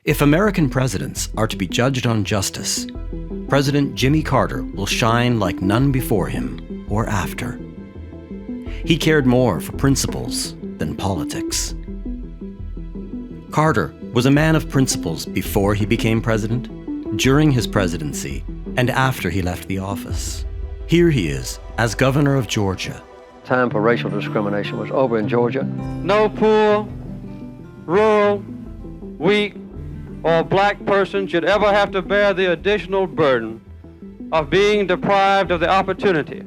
If American presidents are to be judged on justice, President Jimmy Carter will shine like none before him or after. He cared more for principles than politics. Carter was a man of principles before he became president, during his presidency, and after he left the office. Here he is as governor of Georgia. Time for racial discrimination was over in Georgia. No poor, rural, weak, or black person should ever have to bear the additional burden of being deprived of the opportunity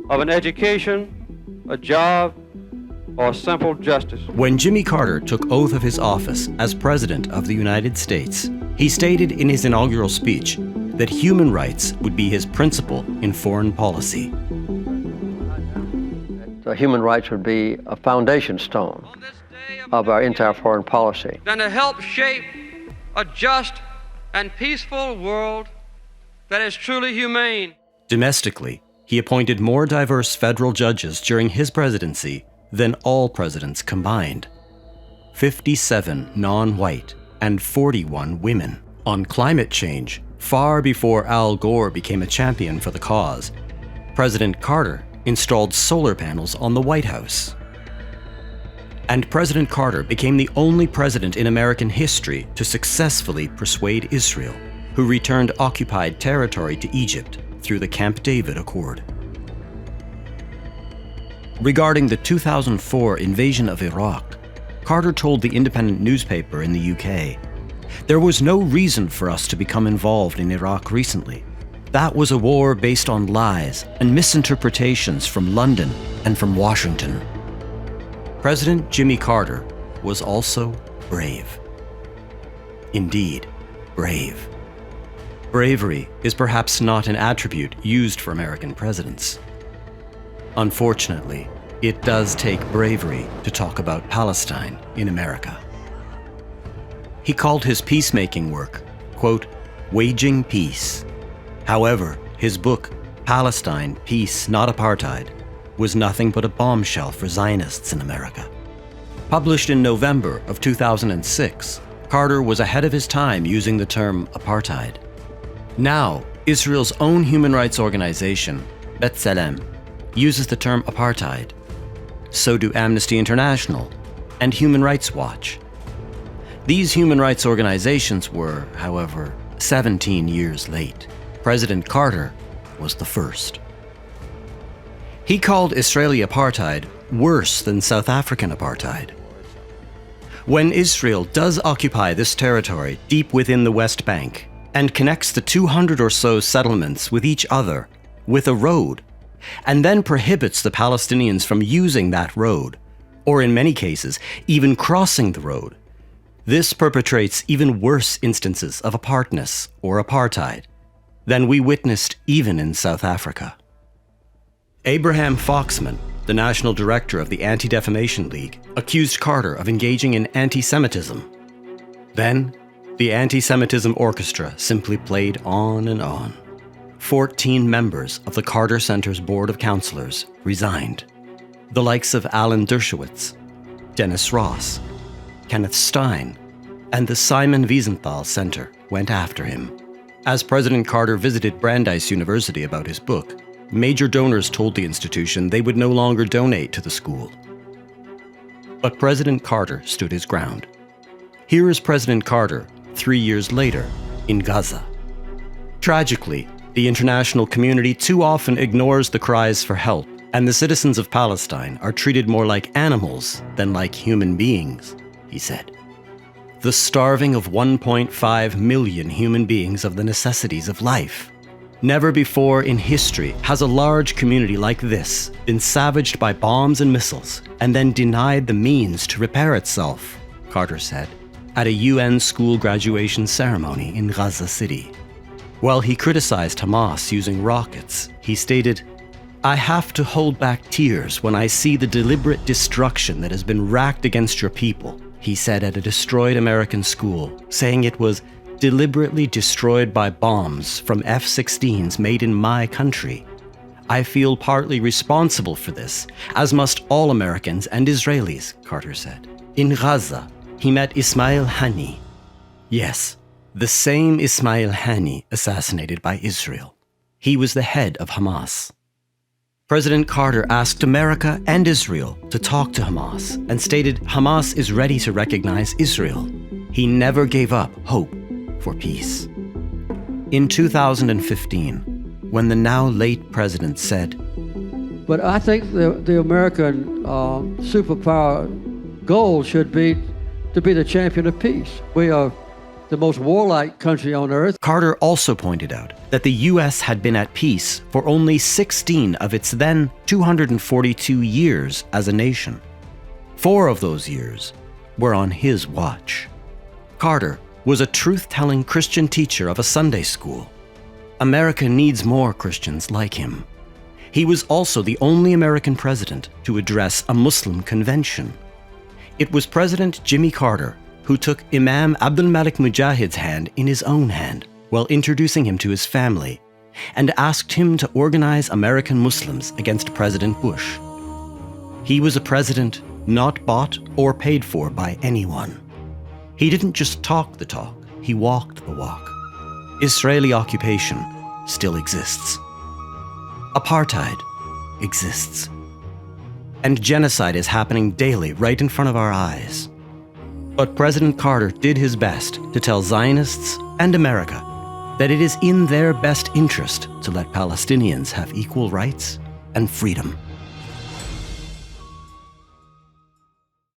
of an education, a job, or simple justice. When Jimmy Carter took oath of his office as President of the United States, he stated in his inaugural speech that human rights would be his principle in foreign policy. Human rights would be a foundation stone of our entire foreign policy. Than to help shape a just and peaceful world that is truly humane. Domestically, he appointed more diverse federal judges during his presidency than all presidents combined. 57 non-white and 41 women. On climate change, far before Al Gore became a champion for the cause, President Carter installed solar panels on the White House. And President Carter became the only president in American history to successfully persuade Israel, who returned occupied territory to Egypt through the Camp David Accord. Regarding the 2004 invasion of Iraq, Carter told the independent newspaper in the UK, "There was no reason for us to become involved in Iraq recently. That was a war based on lies and misinterpretations from London and from Washington." President Jimmy Carter was also brave. Indeed, brave. Bravery is perhaps not an attribute used for American presidents. Unfortunately, it does take bravery to talk about Palestine in America. He called his peacemaking work, quote, "waging peace." However, his book, Palestine, Peace, Not Apartheid, was nothing but a bombshell for Zionists in America. Published in November of 2006, Carter was ahead of his time using the term apartheid. Now, Israel's own human rights organization, B'Tselem, uses the term apartheid. So do Amnesty International and Human Rights Watch. These human rights organizations were, however, 17 years late. President Carter was the first. He called Israeli apartheid worse than South African apartheid. When Israel does occupy this territory deep within the West Bank and connects the 200 or so settlements with each other with a road, and then prohibits the Palestinians from using that road, or in many cases, even crossing the road, this perpetrates even worse instances of apartness or apartheid than we witnessed even in South Africa. Abraham Foxman, the national director of the Anti-Defamation League, accused Carter of engaging in anti-Semitism. Then, the anti-Semitism orchestra simply played on and on. 14 members of the Carter Center's Board of Counselors resigned. The likes of Alan Dershowitz, Dennis Ross, Kenneth Stein, and the Simon Wiesenthal Center went after him. As President Carter visited Brandeis University about his book, major donors told the institution they would no longer donate to the school. But President Carter stood his ground. Here is President Carter 3 years later in Gaza. Tragically, the international community too often ignores the cries for help, and the citizens of Palestine are treated more like animals than like human beings, he said. The starving of 1.5 million human beings of the necessities of life. Never before in history has a large community like this been savaged by bombs and missiles and then denied the means to repair itself, Carter said, at a UN school graduation ceremony in Gaza City. While he criticized Hamas using rockets, he stated, "I have to hold back tears when I see the deliberate destruction that has been racked against your people," he said at a destroyed American school, saying it was deliberately destroyed by bombs from F-16s made in my country. "I feel partly responsible for this, as must all Americans and Israelis," Carter said. In Gaza, he met Ismail Hani, Yes, the same Ismail Haniyeh assassinated by Israel. He was the head of Hamas. President Carter asked America and Israel to talk to Hamas and stated Hamas is ready to recognize Israel. He never gave up hope for peace. In 2015, when the now late president said, But I think the American superpower goal should be to be the champion of peace. We are the most warlike country on earth. Carter also pointed out that the U.S. had been at peace for only 16 of its then 242 years as a nation. 4 of those years were on his watch. Carter was a truth-telling Christian teacher of a Sunday school. America needs more Christians like him. He was also the only American president to address a Muslim convention. It was President Jimmy Carter who took Imam Abdul Malik Mujahid's hand in his own hand while introducing him to his family and asked him to organize American Muslims against President Bush. He was a president not bought or paid for by anyone. He didn't just talk the talk, he walked the walk. Israeli occupation still exists. Apartheid exists. And genocide is happening daily right in front of our eyes. But President Carter did his best to tell Zionists and America that it is in their best interest to let Palestinians have equal rights and freedom.